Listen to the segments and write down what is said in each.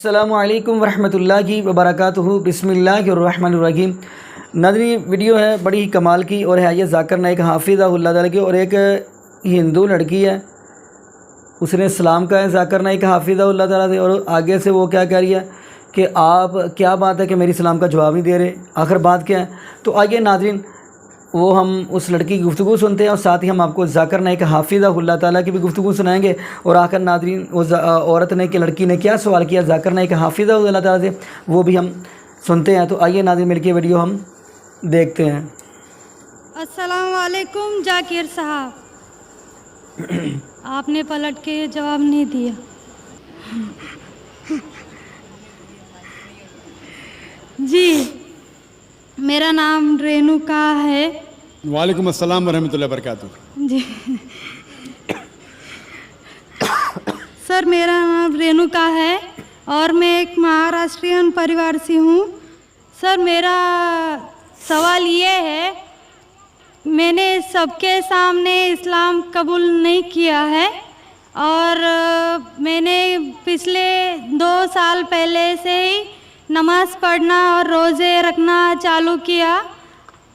السلام علیکم ورحمۃ اللہ وبرکاتہ۔ بسم اللہ الرحمن الرحیم۔ ناظرین، ویڈیو ہے بڑی ہی کمال کی اور ہے یہ ذاکر نائک حافظہ اللہ تعالیٰ کی، اور ایک ہندو لڑکی ہے، اس نے سلام کہا ہے ذاکر نائک حافظہ اللہ تعالیٰ سے، اور آگے سے وہ کیا کہہ رہی ہے کہ آپ کیا بات ہے کہ میری سلام کا جواب نہیں دے رہے، آخر بات کیا ہے؟ تو آئیے ناظرین وہ ہم اس لڑکی کی گفتگو سنتے ہیں، اور ساتھ ہی ہم آپ کو ذاکر نائک حافظہ اللہ تعالیٰ کی بھی گفتگو سنائیں گے، اور آخر ناظرین وہ عورت نے کہ لڑکی نے کیا سوال کیا ذاکر نائک حافظہ اللہ تعالیٰ سے وہ بھی ہم سنتے ہیں۔ تو آئیے ناظرین مل کے ویڈیو ہم دیکھتے ہیں۔ السلام علیکم ذاکر صاحب، آپ نے پلٹ کے جواب نہیں دیا۔ جی، میرا نام رینوکا ہے۔ وعلیکم السلام ورحمۃ اللہ وبرکاتہ۔ جی سر، میرا نام رینوکا ہے اور میں ایک مہاراشٹرین پریوار سے ہوں۔ سر، میرا سوال یہ ہے، میں نے سب کے سامنے اسلام قبول نہیں کیا ہے، اور میں نے پچھلے 2 سال پہلے سے ہی نماز پڑھنا اور روزے رکھنا چالو کیا،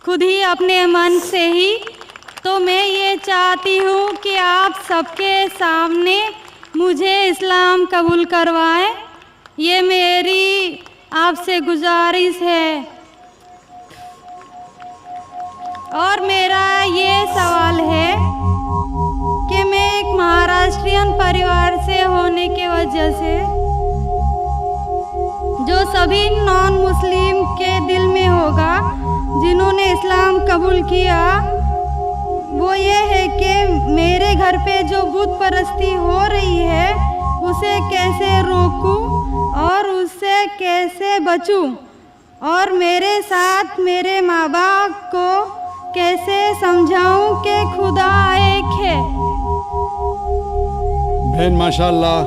خود ہی اپنے من سے ہی۔ تو میں یہ چاہتی ہوں کہ آپ سب کے سامنے مجھے اسلام قبول کروائیں، یہ میری آپ سے گزارش ہے۔ اور میرا یہ سوال ہے کہ میں ایک مہاراشٹرین پریوار سے ہونے کی وجہ سے جو سبھی نان مسلم کے دل میں ہوگا جنہوں نے اسلام قبول کیا، وہ یہ ہے کہ میرے گھر پہ جو بت پرستی ہو رہی ہے اسے کیسے روکوں اور اس سے کیسے بچوں، اور میرے ساتھ میرے ماں باپ کو کیسے سمجھاؤں کہ خدا ایک ہے۔ بہن ماشاءاللہ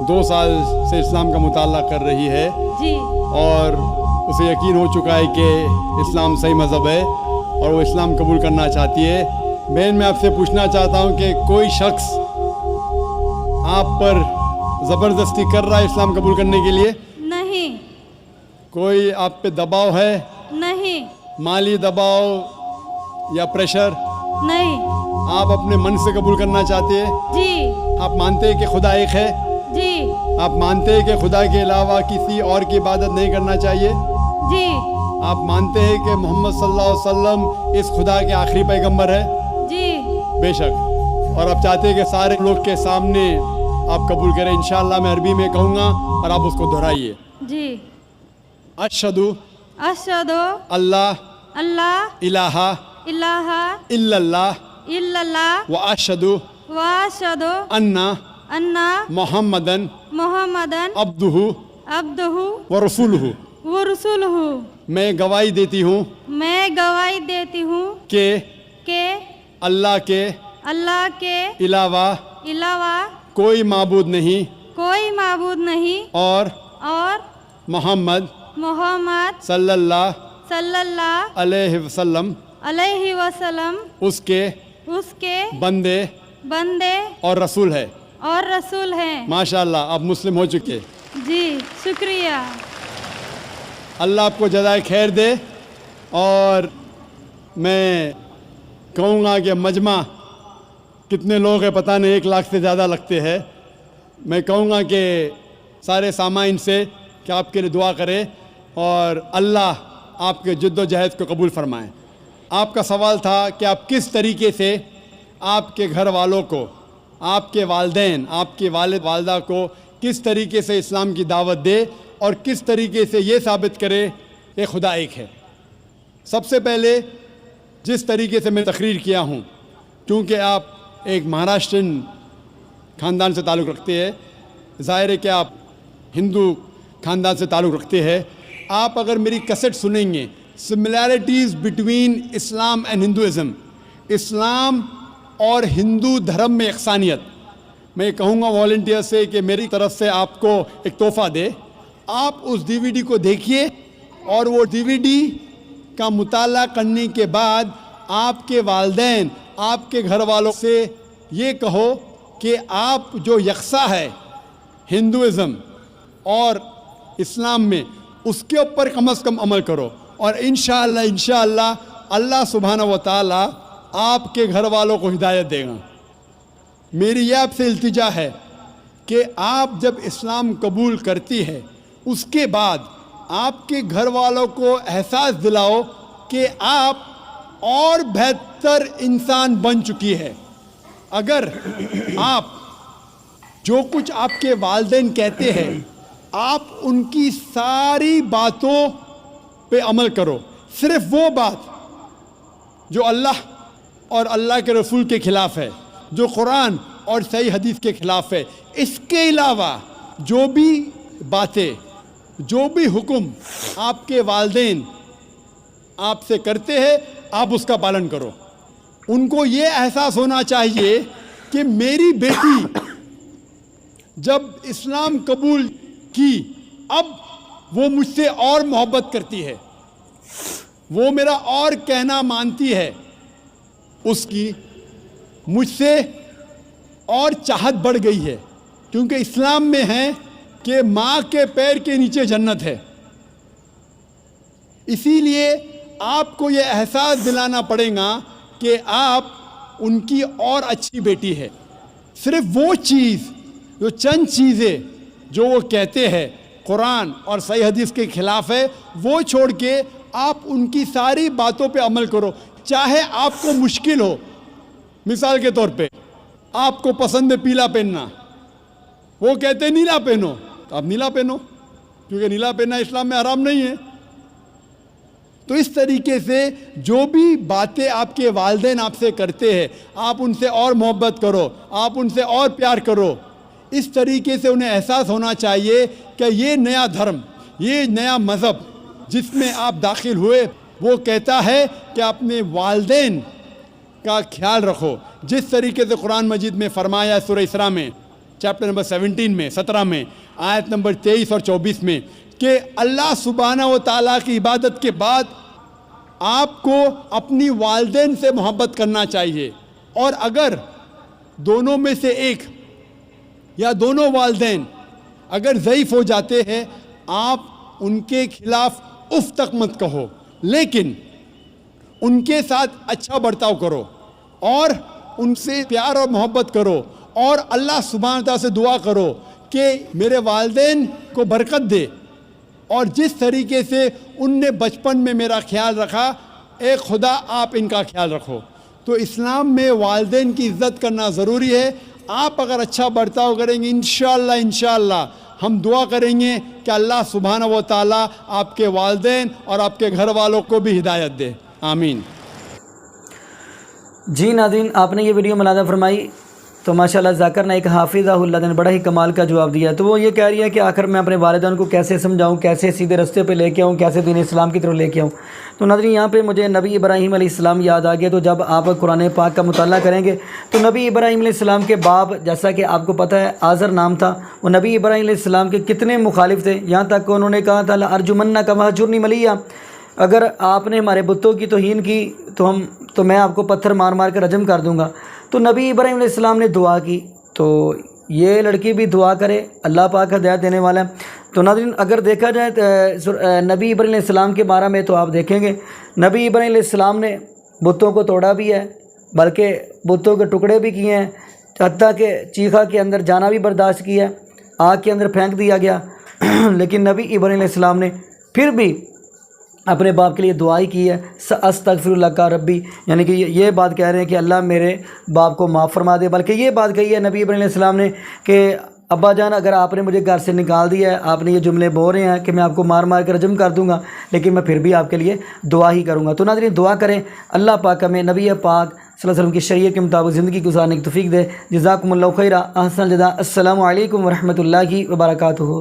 2 سال سے اسلام کا مطالعہ کر رہی ہے، جی، اور اسے یقین ہو چکا ہے کہ اسلام صحیح مذہب ہے اور وہ اسلام قبول کرنا چاہتی ہے۔ بہن، میں آپ سے پوچھنا چاہتا ہوں کہ کوئی شخص آپ پر زبردستی کر رہا ہے اسلام قبول کرنے کے لیے؟ نہیں۔ کوئی آپ پہ دباؤ ہے؟ نہیں۔ مالی دباؤ یا پریشر؟ نہیں۔ آپ اپنے من سے قبول کرنا چاہتے ہیں؟ جی۔ آپ مانتے ہیں کہ خدا ایک ہے؟ جی۔ آپ مانتے ہیں کہ خدا کے علاوہ کسی اور کی عبادت نہیں کرنا چاہیے؟ جی۔ آپ مانتے ہیں کہ محمد صلی اللہ علیہ وسلم اس خدا کے آخری پیغمبر ہے؟ جی۔ بے شک۔ اور آپ چاہتے ہیں کہ سارے لوگ کے سامنے آپ قبول کریں؟ انشاءاللہ میں عربی میں کہوں گا اور آپ اس کو دہرائیے۔ جی۔ اشہدو اشہدو اللہ اللہ الہ الہ الا اللہ الا اللہ واشہدو واشہدو انا محمدن عبدہ عبدہ ورسولہ۔ ورسولہ۔ میں گواہی دیتی ہوں میں گواہی دیتی ہوں کہ اللہ کے علاوہ کوئی معبود نہیں اور محمد صلی اللہ علیہ وسلم اس کے بندے اور رسول ہے۔ ماشاءاللہ آپ مسلم ہو چکے۔ جی، شکریہ۔ اللہ آپ کو جزائے خیر دے۔ اور میں کہوں گا کہ مجمع کتنے لوگ ہیں پتہ نہیں، 1 لاکھ سے زیادہ لگتے ہیں۔ میں کہوں گا کہ سارے سامعین سے کہ آپ کے لیے دعا کرے اور اللہ آپ کے جد و جہد کو قبول فرمائے۔ آپ کا سوال تھا کہ آپ کس طریقے سے آپ کے گھر والوں کو، آپ کے والدین، آپ کے والد والدہ کو کس طریقے سے اسلام کی دعوت دے اور کس طریقے سے یہ ثابت کرے کہ خدا ایک ہے۔ سب سے پہلے جس طریقے سے میں تقریر کیا ہوں، کیونکہ آپ ایک مہاراشٹرین خاندان سے تعلق رکھتے ہیں، ظاہر ہے کہ آپ ہندو خاندان سے تعلق رکھتے ہیں، آپ اگر میری کیسٹ سنیں گے similarities between Islam and Hinduism, اسلام اور ہندو دھرم میں یکسانیت، میں کہوں گا والنٹیئر سے کہ میری طرف سے آپ کو ایک تحفہ دے، آپ اس DVD کو دیکھیے، اور وہ DVD کا مطالعہ کرنے کے بعد آپ کے والدین، آپ کے گھر والوں سے یہ کہو کہ آپ جو یکساں ہے ہندوازم اور اسلام میں اس کے اوپر کم از کم عمل کرو، اور انشاءاللہ اللہ سبحانہ و تعالیٰ آپ کے گھر والوں کو ہدایت دے گا۔ میری یہ آپ سے التجا ہے کہ آپ جب اسلام قبول کرتی ہے اس کے بعد آپ کے گھر والوں کو احساس دلاؤ کہ آپ اور بہتر انسان بن چکی ہے۔ اگر آپ جو کچھ آپ کے والدین کہتے ہیں آپ ان کی ساری باتوں پہ عمل کرو، صرف وہ بات جو اللہ اور اللہ کے رسول کے خلاف ہے، جو قرآن اور صحیح حدیث کے خلاف ہے، اس کے علاوہ جو بھی باتیں، جو بھی حکم آپ کے والدین آپ سے کرتے ہیں آپ اس کا پالن کرو۔ ان کو یہ احساس ہونا چاہیے کہ میری بیٹی جب اسلام قبول کی اب وہ مجھ سے اور محبت کرتی ہے، وہ میرا اور کہنا مانتی ہے، اس کی مجھ سے اور چاہت بڑھ گئی ہے، کیونکہ اسلام میں ہے کہ ماں کے پیر کے نیچے جنت ہے۔ اسی لیے آپ کو یہ احساس دلانا پڑے گا کہ آپ ان کی اور اچھی بیٹی ہے۔ صرف وہ چیز، جو چند چیزیں جو وہ کہتے ہیں قرآن اور صحیح حدیث کے خلاف ہے، وہ چھوڑ کے آپ ان کی ساری باتوں پہ عمل کرو، چاہے آپ کو مشکل ہو۔ مثال کے طور پہ آپ کو پسند ہے پیلا پہننا، وہ کہتے ہیں نیلا پہنو تو آپ نیلا پہنو، کیونکہ نیلا پہننا اسلام میں حرام نہیں ہے۔ تو اس طریقے سے جو بھی باتیں آپ کے والدین آپ سے کرتے ہیں آپ ان سے اور محبت کرو، آپ ان سے اور پیار کرو۔ اس طریقے سے انہیں احساس ہونا چاہیے کہ یہ نیا دھرم، یہ نیا مذہب جس میں آپ داخل ہوئے وہ کہتا ہے کہ اپنے والدین کا خیال رکھو، جس طریقے سے قرآن مجید میں فرمایا سورہ اسراء میں چیپٹر نمبر 17 میں آیت نمبر 23 اور 24 میں کہ اللہ سبحانہ و تعالیٰ کی عبادت کے بعد آپ کو اپنی والدین سے محبت کرنا چاہیے، اور اگر دونوں میں سے ایک یا دونوں والدین اگر ضعیف ہو جاتے ہیں آپ ان کے خلاف اف تک مت کہو، لیکن ان کے ساتھ اچھا برتاؤ کرو اور ان سے پیار اور محبت کرو، اور اللہ سبحانہ تعالیٰ سے دعا کرو کہ میرے والدین کو برکت دے، اور جس طریقے سے ان نے بچپن میں میرا خیال رکھا اے خدا آپ ان کا خیال رکھو۔ تو اسلام میں والدین کی عزت کرنا ضروری ہے۔ آپ اگر اچھا برتاؤ کریں گے انشاءاللہ ہم دعا کریں گے کہ اللہ سبحانہ و تعالیٰ آپ کے والدین اور آپ کے گھر والوں کو بھی ہدایت دے، آمین۔ جی ناظرین، آپ نے یہ ویڈیو ملاحظہ فرمائی تو ماشاءاللہ ذاکر نے ایک حافظہ اللہ نے بڑا ہی کمال کا جواب دیا۔ تو وہ یہ کہہ رہی ہے کہ آخر میں اپنے والدین کو کیسے سمجھاؤں، کیسے سیدھے رستے پہ لے کے آؤں، کیسے دین اسلام کی طرف لے کے آؤں۔ تو ناظرین یہاں پہ مجھے نبی ابراہیم علیہ السلام یاد آ گیا۔ تو جب آپ قرآن پاک کا مطالعہ کریں گے تو نبی ابراہیم علیہ السلام کے باپ، جیسا کہ آپ کو پتہ ہے آزر نام تھا، وہ نبی ابراہیم علیہ السلام کے کتنے مخالف تھے، یہاں تک کہ انہوں نے کہا تھا لَأَرْجُمَنَّكَ وَاهْجُرْنِي مَلِيًّا، اگر آپ نے ہمارے بتوں کی توہین کی تو میں آپ کو پتھر مار مار کر رجم کر دوں گا۔ تو نبی ابراہیم علیہ السلام نے دعا کی، تو یہ لڑکی بھی دعا کرے، اللہ پاک ہدایت دینے والا ہے۔ تو ناظرین اگر دیکھا جائے نبی ابراہیم علیہ السلام کے بارے میں تو آپ دیکھیں گے نبی ابراہیم علیہ السلام نے بتوں کو توڑا بھی ہے، بلکہ بتوں کے ٹکڑے بھی کیے ہیں، حتیٰ کہ چیخا کے اندر جانا بھی برداشت کیا ہے، آگ کے اندر پھینک دیا گیا لیکن نبی ابراہیم علیہ السلام نے پھر بھی اپنے باپ کے لیے دعائی کی ہے، استغفر اللہ کا ربی، یعنی کہ یہ بات کہہ رہے ہیں کہ اللہ میرے باپ کو معاف فرما دے۔ بلکہ یہ بات کہی ہے نبی ابراہیم علیہ السلام نے کہ ابا جان اگر آپ نے مجھے گھر سے نکال دیا ہے، آپ نے یہ جملے بول رہے ہیں کہ میں آپ کو مار مار کر رجم کر دوں گا، لیکن میں پھر بھی آپ کے لیے دعا ہی کروں گا۔ تو ناظرین دعا کریں اللہ پاک ہمیں نبی پاک صلی اللہ علیہ وسلم کی شریعت کے مطابق زندگی گزارنے کی توفیق دے۔ جزاکم اللہ خیرہ، احسن الجزاء۔ السلام علیکم ورحمۃ اللہ وبرکاتہ۔